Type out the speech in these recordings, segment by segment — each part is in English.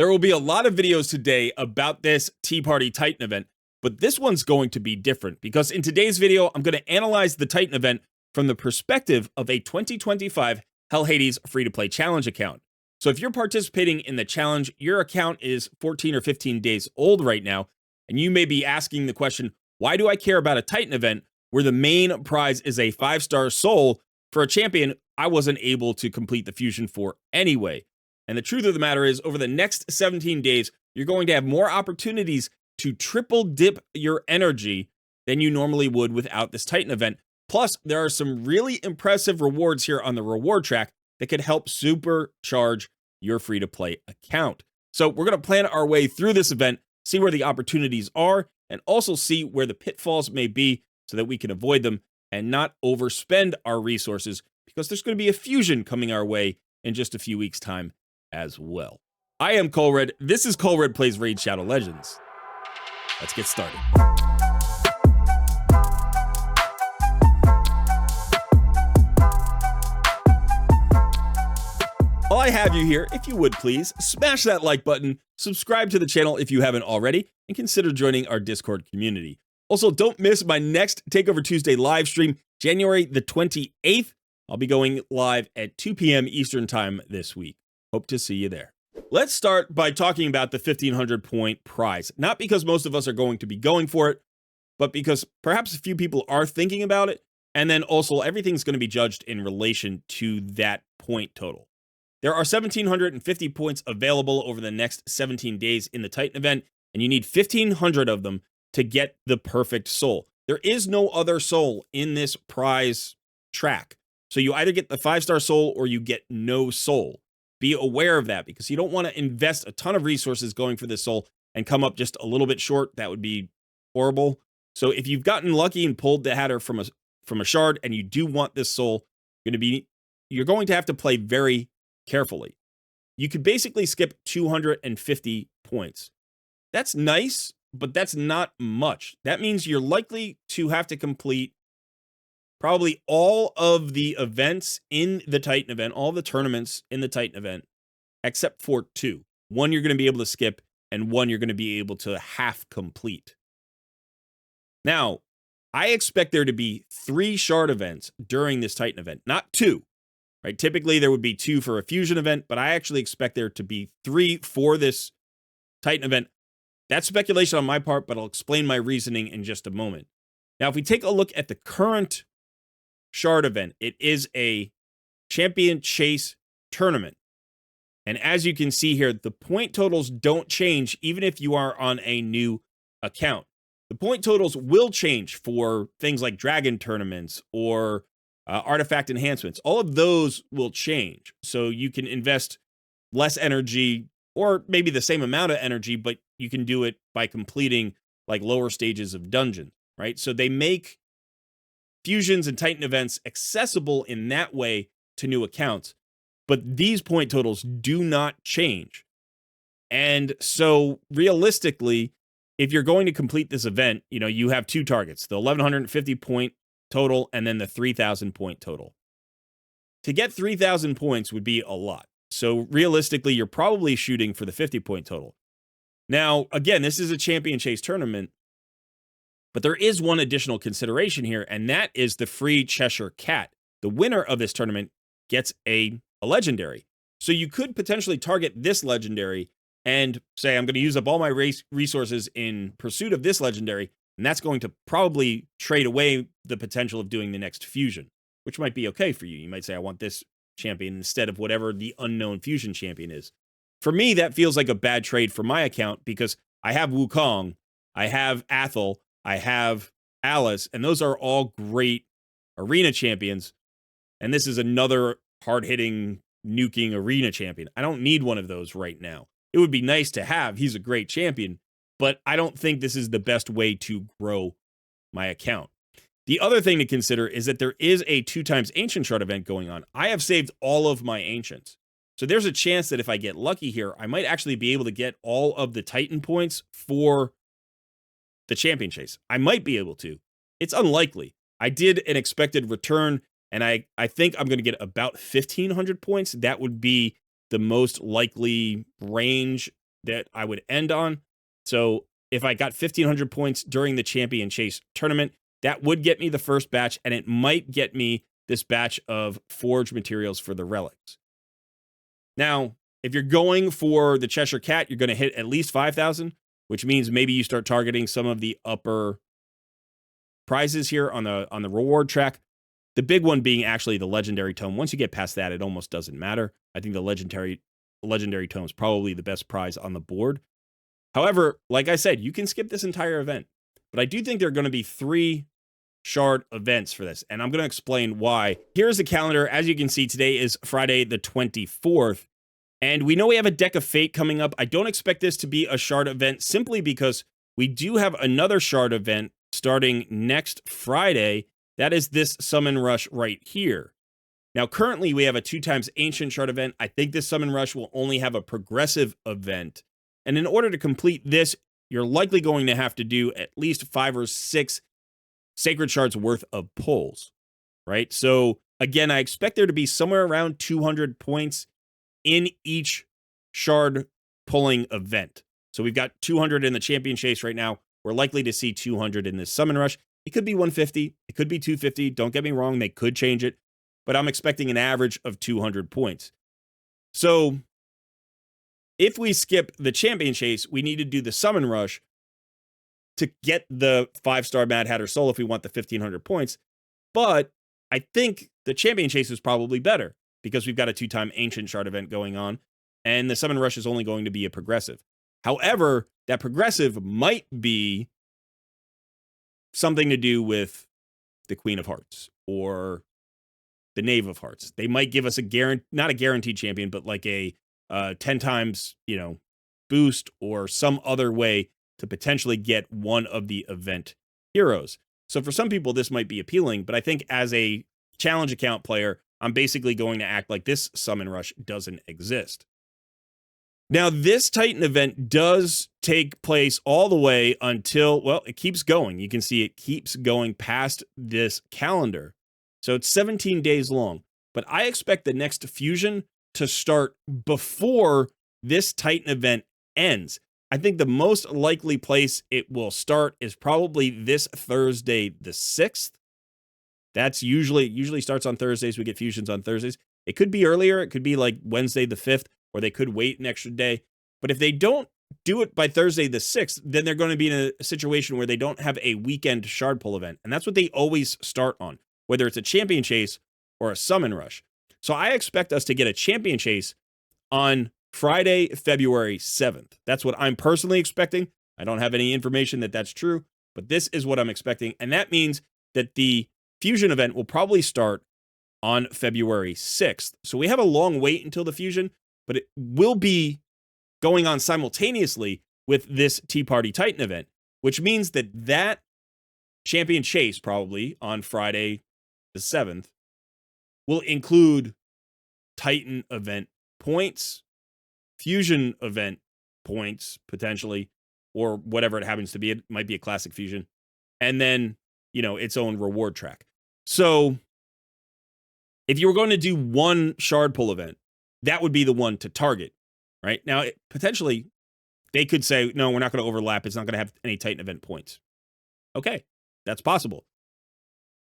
There will be a lot of videos today about this Tea Party Titan event, but this one's going to be different because in today's video, I'm going to analyze the Titan event from the perspective of a 2025 Hell Hades free-to-play challenge account. So if you're participating in the challenge, your account is 14 or 15 days old right now, and you may be asking the question, why do I care about a Titan event where the main prize is a 5-star soul for a champion I wasn't able to complete the fusion for anyway? And the truth of the matter is, over the next 17 days, you're going to have more opportunities to triple dip your energy than you normally would without this Titan event. Plus, there are some really impressive rewards here on the reward track that could help supercharge your free-to-play account. So we're going to plan our way through this event, see where the opportunities are, and also see where the pitfalls may be so that we can avoid them and not overspend our resources, because there's going to be a fusion coming our way in just a few weeks' time as well. I am Colred. This is Colred Plays Raid Shadow Legends. Let's get started. While I have you here, if you would please, smash that like button, subscribe to the channel if you haven't already, and consider joining our Discord community. Also, don't miss my next Takeover Tuesday live stream, January the 28th. I'll be going live at 2 p.m. Eastern Time this week. Hope to see you there. Let's start by talking about the 1,500 point prize. Not because most of us are going to be going for it, but because perhaps a few people are thinking about it, and then also everything's going to be judged in relation to that point total. There are 1,750 points available over the next 17 days in the Titan event, and you need 1,500 of them to get the perfect soul. There is no other soul in this prize track. So you either get the 5-star soul or you get no soul. Be aware of that, because you don't want to invest a ton of resources going for this soul and come up just a little bit short. That would be horrible. So if you've gotten lucky and pulled the hatter from a shard and you do want this soul, you're going to have to play very carefully. You could basically skip 250 points. That's nice, but that's not much. That means you're likely to have to complete probably all of the events in the Titan event, all the tournaments in the Titan event, except for 2. One you're going to be able to skip, and one you're going to be able to half complete. Now, I expect there to be 3 shard events during this Titan event, not 2. Right? Typically, there would be 2 for a fusion event, but I actually expect there to be 3 for this Titan event. That's speculation on my part, but I'll explain my reasoning in just a moment. Now, if we take a look at the current shard event, it is a champion chase tournament. And as you can see here, the point totals don't change even if you are on a new account. The point totals will change for things like dragon tournaments or artifact enhancements. All of those will change. So you can invest less energy or maybe the same amount of energy, but you can do it by completing like lower stages of dungeons, right? So they make fusions and Titan events accessible in that way to new accounts, but these point totals do not change. And so realistically, if you're going to complete this event, you have 2 targets, the 1,150 point total and then the 3,000 point total. To get 3,000 points would be a lot. So realistically, you're probably shooting for the 50 point total. Now, again, this is a champion chase tournament, but there is one additional consideration here, and that is the free Cheshire Cat. The winner of this tournament gets a legendary. So you could potentially target this legendary and say, I'm going to use up all my resources in pursuit of this legendary, and that's going to probably trade away the potential of doing the next fusion, which might be okay for you. You might say, I want this champion instead of whatever the unknown fusion champion is. For me, that feels like a bad trade for my account because I have Wukong, I have Athel, I have Alice, and those are all great arena champions. And this is another hard-hitting, nuking arena champion. I don't need one of those right now. It would be nice to have. He's a great champion, but I don't think this is the best way to grow my account. The other thing to consider is that there is a 2x Ancient Shard event going on. I have saved all of my Ancients. So there's a chance that if I get lucky here, I might actually be able to get all of the Titan points for the champion chase. I might be able to. It's unlikely. I did an expected return, and I think I'm going to get about 1,500 points. That would be the most likely range that I would end on. So if I got 1,500 points during the Champion Chase tournament, that would get me the first batch, and it might get me this batch of forge materials for the relics. Now, if you're going for the Cheshire Cat, you're going to hit at least 5,000, which means maybe you start targeting some of the upper prizes here on the reward track. The big one being actually the legendary tome. Once you get past that, it almost doesn't matter. I think the legendary tome is probably the best prize on the board. However, like I said, you can skip this entire event, but I do think there are going to be 3 shard events for this, and I'm going to explain why. Here's the calendar. As you can see, today is Friday the 24th, and we know we have a Deck of Fate coming up. I don't expect this to be a shard event simply because we do have another shard event starting next Friday. That is this Summon Rush right here. Now, currently, we have a 2x Ancient shard event. I think this Summon Rush will only have a progressive event, and in order to complete this, you're likely going to have to do at least 5 or 6 Sacred Shards worth of pulls, right? So again, I expect there to be somewhere around 200 points in each shard pulling event. So we've got 200 in the Champion Chase right now. We're likely to see 200 in this Summon Rush. It could be 150. It could be 250. Don't get me wrong. They could change it, but I'm expecting an average of 200 points. So if we skip the Champion Chase, we need to do the Summon Rush to get the 5-star Mad Hatter Soul if we want the 1,500 points. But I think the Champion Chase is probably better because we've got a 2x Ancient Shard event going on, and the Summon Rush is only going to be a progressive. However, that progressive might be something to do with the Queen of Hearts or the Knave of Hearts. They might give us not a guaranteed champion, but like a 10 times, boost or some other way to potentially get one of the event heroes. So for some people, this might be appealing, but I think as a challenge account player, I'm basically going to act like this Summon Rush doesn't exist. Now, this Titan event does take place all the way until, well, it keeps going. You can see it keeps going past this calendar. So it's 17 days long, but I expect the next fusion to start before this Titan event ends. I think the most likely place it will start is probably this Thursday, the 6th. That's usually starts on Thursdays. We get fusions on Thursdays. It could be earlier. It could be like Wednesday, the 5th, or they could wait an extra day. But if they don't do it by Thursday, the 6th, then they're going to be in a situation where they don't have a weekend shard pull event. And that's what they always start on, whether it's a Champion Chase or a Summon Rush. So I expect us to get a Champion Chase on Friday, February 7th. That's what I'm personally expecting. I don't have any information that that's true, but this is what I'm expecting. And that means that the fusion event will probably start on February 6th. So we have a long wait until the fusion, but it will be going on simultaneously with this Tea Party Titan event, which means that Champion Chase probably on Friday the 7th will include Titan event points, fusion event points, potentially, or whatever it happens to be. It might be a classic fusion. And then, its own reward track. So if you were going to do one shard pull event, that would be the one to target, right? Now, potentially, they could say, no, we're not going to overlap. It's not going to have any Titan event points. Okay, that's possible.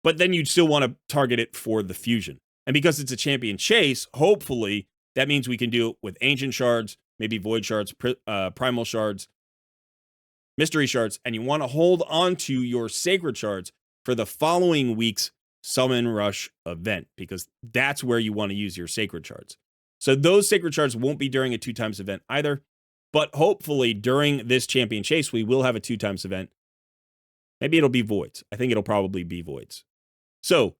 But then you'd still want to target it for the fusion. And because it's a Champion Chase, hopefully, that means we can do it with Ancient Shards, maybe Void Shards, Primal Shards, Mystery Shards, and you want to hold on to your Sacred Shards for the following week's Summon Rush event, because that's where you want to use your Sacred Shards. So those Sacred Shards won't be during a 2x event either, but hopefully during this Champion Chase, we will have a 2x event. Maybe it'll be Voids. I think it'll probably be Voids. So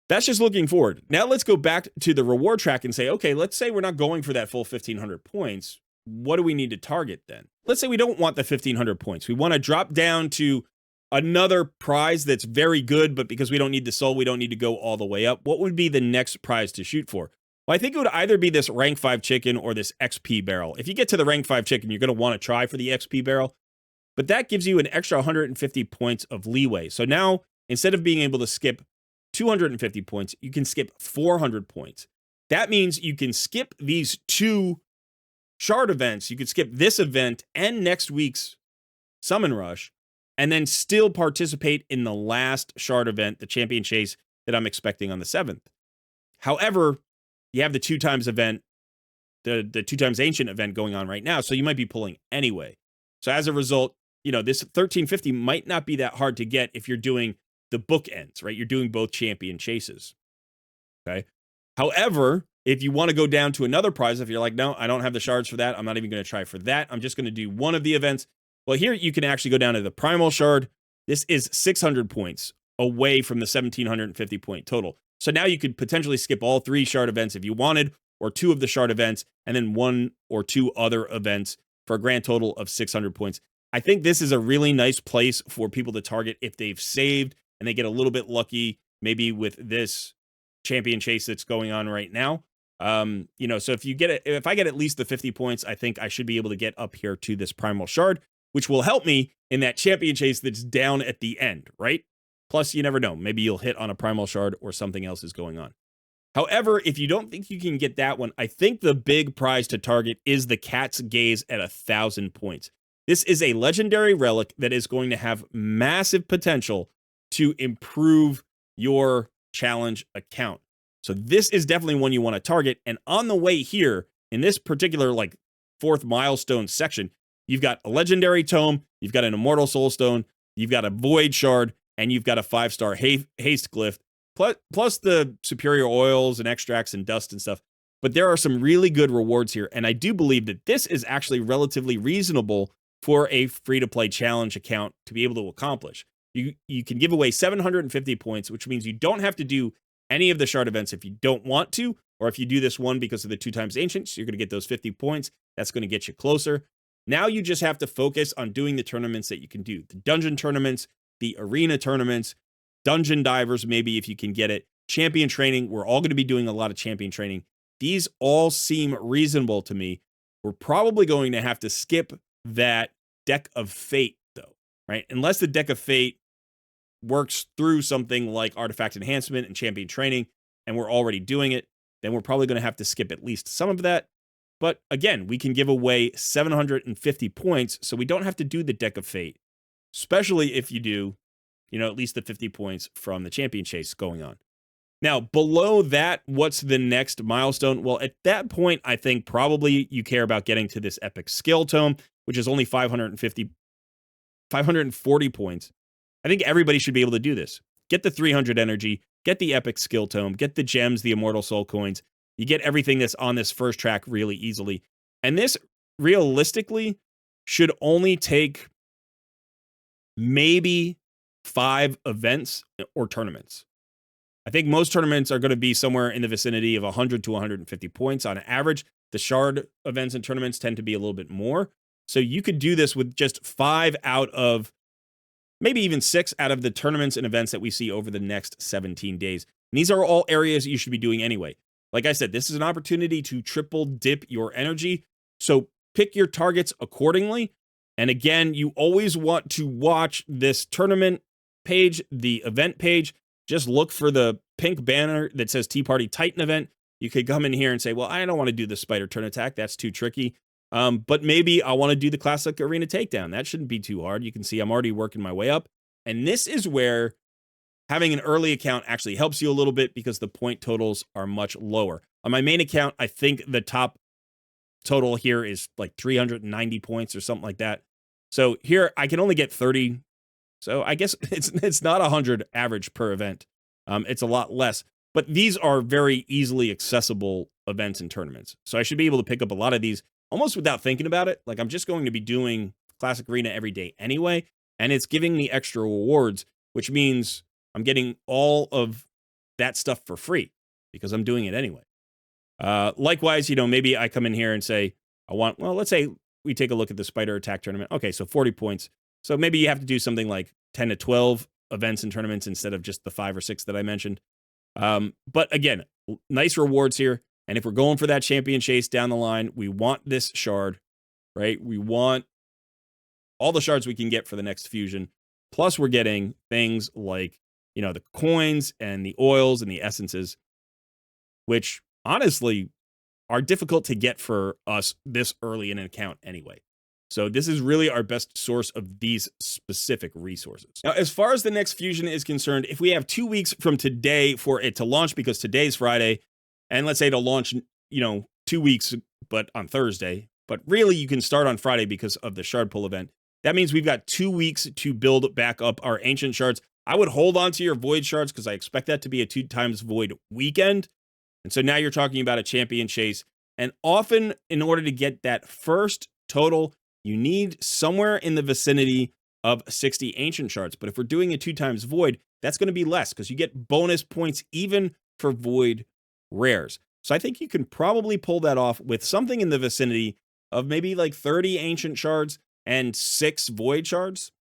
that's just looking forward. Now let's go back to the reward track and say, okay, let's say we're not going for that full 1,500 points. What do we need to target then? Let's say we don't want the 1,500 points. We want to drop down to another prize that's very good, but because we don't need the soul, we don't need to go all the way up. What would be the next prize to shoot for? Well, I think it would either be this rank 5 chicken or this XP barrel. If you get to the rank 5 chicken, you're going to want to try for the XP barrel, but that gives you an extra 150 points of leeway. So now, instead of being able to skip 250 points, you can skip 400 points. That means you can skip these 2 shard events. You could skip this event and next week's Summon Rush, and then still participate in the last shard event, the Champion Chase, that I'm expecting on the 7th. However, you have the 2x event, the 2x Ancient event going on right now, so you might be pulling anyway. So as a result, this 1350 might not be that hard to get if you're doing the bookends, right? You're doing both Champion Chases. Okay. However, if you want to go down to another prize, if you're like, no, I don't have the shards for that, I'm not even going to try for that, I'm just going to do one of the events. Well, here you can actually go down to the Primal Shard. This is 600 points away from the 1750 point total. So now you could potentially skip all 3 shard events if you wanted, or 2 of the shard events, and then 1 or 2 other events for a grand total of 600 points. I think this is a really nice place for people to target if they've saved and they get a little bit lucky, maybe with this Champion Chase that's going on right now. So if I get at least the 50 points, I think I should be able to get up here to this Primal Shard, which will help me in that Champion Chase that's down at the end, right? Plus, you never know. Maybe you'll hit on a Primal Shard or something else is going on. However, if you don't think you can get that one, I think the big prize to target is the Cat's Gaze at 1,000 points. This is a legendary relic that is going to have massive potential to improve your challenge account. So this is definitely one you want to target. And on the way here, in this particular 4th milestone section, you've got a legendary tome, you've got an immortal soulstone, you've got a void shard, and you've got a 5-star haste glyph, plus the superior oils and extracts and dust and stuff. But there are some really good rewards here, and I do believe that this is actually relatively reasonable for a free-to-play challenge account to be able to accomplish. You can give away 750 points, which means you don't have to do any of the shard events if you don't want to, or if you do this one because of the 2x Ancients, you're going to get those 50 points. That's going to get you closer. Now you just have to focus on doing the tournaments that you can do. The dungeon tournaments, the arena tournaments, dungeon divers, maybe if you can get it. Champion training, we're all going to be doing a lot of champion training. These all seem reasonable to me. We're probably going to have to skip that Deck of Fate, though, right? Unless the Deck of Fate works through something like Artifact Enhancement and Champion Training, and we're already doing it, then we're probably going to have to skip at least some of that. But again, we can give away 750 points, so we don't have to do the Deck of Fate, especially if you do, at least the 50 points from the Champion Chase going on. Now, below that, what's the next milestone? Well, at that point, I think probably you care about getting to this Epic Skill Tome, which is only 540 points. I think everybody should be able to do this. Get the 300 energy, get the Epic Skill Tome, get the gems, the Immortal Soul Coins. You get everything that's on this first track really easily. And this, realistically, should only take maybe 5 events or tournaments. I think most tournaments are going to be somewhere in the vicinity of 100 to 150 points on average. The shard events and tournaments tend to be a little bit more. So you could do this with just 5 out of, maybe even 6 out of the tournaments and events that we see over the next 17 days. And these are all areas you should be doing anyway. Like I said, this is an opportunity to triple dip your energy. So pick your targets accordingly. And again, you always want to watch this tournament page, the event page. Just look for the pink banner that says Tea Party Titan event. You could come in here and say, well, I don't want to do the Spider Turn Attack. That's too tricky. But maybe I want to do the Classic Arena Takedown. That shouldn't be too hard. You can see I'm already working my way up. And this is where having an early account actually helps you a little bit because the point totals are much lower. On my main account, I think the top total here is like 390 points or something like that. So here I can only get 30. So I guess it's not 100 average per event. It's a lot less. But these are very easily accessible events and tournaments. So I should be able to pick up a lot of these almost without thinking about it. Like I'm just going to be doing Classic Arena every day anyway. And it's giving me extra rewards, which means I'm getting all of that stuff for free because I'm doing it anyway. Likewise, maybe I come in here and say, let's say we take a look at the Spider Attack tournament. Okay, so 40 points. So maybe you have to do something like 10 to 12 events and tournaments instead of just the 5 or 6 that I mentioned. But again, nice rewards here. And if we're going for that champion chase down the line, we want this shard, right? We want all the shards we can get for the next fusion. Plus we're getting things like, the coins and the oils and the essences, which honestly are difficult to get for us this early in an account anyway. So this is really our best source of these specific resources. Now, as far as the next fusion is concerned, if we have 2 weeks from today for it to launch, because today's Friday, and let's say it'll launch, 2 weeks, but on Thursday, but really you can start on Friday because of the shard pull event. That means we've got 2 weeks to build back up our ancient shards. I would hold on to your void shards because I expect that to be a 2 times void weekend. And so now you're talking about a champion chase. And often, in order to get that first total, you need somewhere in the vicinity of 60 ancient shards. But if we're doing a 2 times void, that's going to be less because you get bonus points even for void rares. So I think you can probably pull that off with something in the vicinity of maybe like 30 ancient shards and 6 void shards.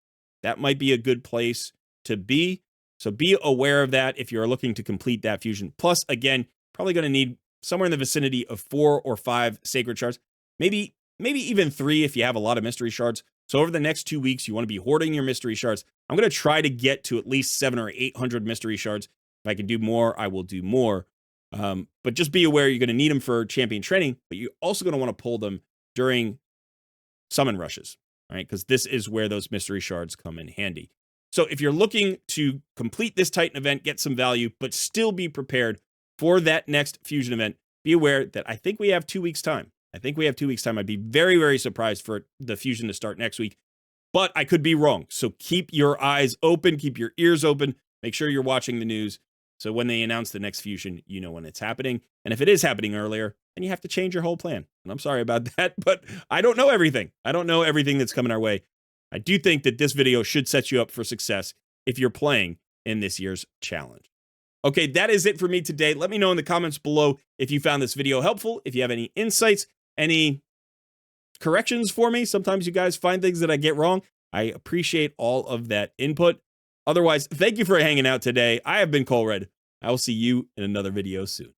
That might be a good place to be. So be aware of that if you're looking to complete that fusion. Plus, again, probably going to need somewhere in the vicinity of 4 or 5 sacred shards. Maybe even 3 if you have a lot of mystery shards. So over the next 2 weeks, you want to be hoarding your mystery shards. I'm going to try to get to at least 700 or 800 mystery shards. If I can do more, I will do more. But just be aware you're going to need them for champion training, but you're also going to want to pull them during summon rushes, right? Because this is where those mystery shards come in handy. So if you're looking to complete this Titan event, get some value, but still be prepared for that next fusion event, be aware that I think we have 2 weeks time. I'd be very, very surprised for the fusion to start next week, but I could be wrong. So keep your eyes open, keep your ears open, make sure you're watching the news. So when they announce the next fusion, you know when it's happening. And if it is happening earlier, then you have to change your whole plan. And I'm sorry about that, but I don't know everything. I don't know everything that's coming our way. I do think that this video should set you up for success if you're playing in this year's challenge. Okay, that is it for me today. Let me know in the comments below if you found this video helpful, if you have any insights, any corrections for me. Sometimes you guys find things that I get wrong. I appreciate all of that input. Otherwise, thank you for hanging out today. I have been Colred. I will see you in another video soon.